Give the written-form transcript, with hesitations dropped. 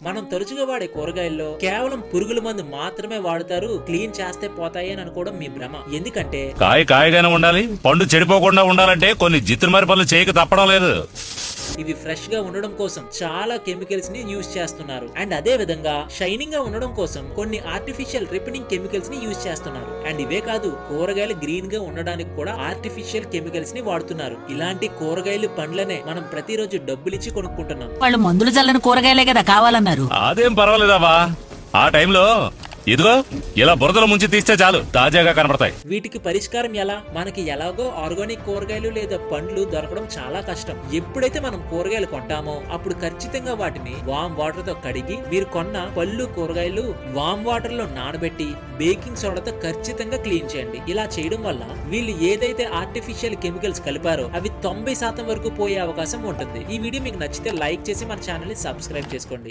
మనం తరచుగా వాడే కూరగాయల్లో కేవలం పురుగుల మందు మాత్రమే వాడతారు, క్లీన్ చేస్తే పోతాయి అని అనుకోవడం మీ భ్రమ. ఎందుకంటే కాయగానే ఉండాలి, పండు చెడిపోకుండా ఉండాలంటే కొన్ని జిత్తుమారి పనులు చేయక తప్పడం లేదు. ఇవి ఫ్రెష్ గా ఉండడం కోసం చాలా కెమికల్స్ ని యూజ్ చేస్తున్నారు. అండ్ అదే విధంగా షైనింగ్ గా ఉండడం కోసం కొన్ని ఆర్టిఫిషియల్ రిపెనింగ్ కెమికల్స్ ని యూజ్ చేస్తున్నారు. అండ్ ఇవే కాదు, కూరగాయలు గ్రీన్ గా ఉండడానికి కూడా ఆర్టిఫిషియల్ కెమికల్స్ ని వాడుతున్నారు. ఇలాంటి కూరగాయలు పండ్లనే మనం ప్రతిరోజు డబ్బులిచ్చి కొనుక్కుంటున్నాం. వాళ్ళు మందులు చల్లని కూరగాయలే కదా కావాలన్నారు. అదేం పర్వాలేదావా, ఆ టైంలో ఇదిగో ఇలా బురదల ముంచి తీస్తే చాలు, తాజాగా కనబడతాయి. వీటికి పరిష్కారం ఎలా? మనకి ఎలాగో ఆర్గానిక్ కూరగాయలు లేదా పండ్లు దొరకడం చాలా కష్టం. ఎప్పుడైతే మనం కూరగాయలు కొంటామో అప్పుడు ఖచ్చితంగా వాటిని వామ్ వాటర్ తో కడిగి, మీరు కొన్న పళ్ళు కూరగాయలు వామ్ వాటర్ లో నానబెట్టి బేకింగ్ సోడాతో ఖచ్చితంగా క్లీన్ చేయండి. ఇలా చేయడం వల్ల వీళ్ళు ఏదైతే ఆర్టిఫిషియల్ కెమికల్స్ కలిపారో అవి 90% వరకు పోయే అవకాశం ఉంటుంది. ఈ వీడియో మీకు నచ్చితే లైక్ చేసి మన ఛానల్ ని సబ్స్క్రైబ్ చేసుకోండి.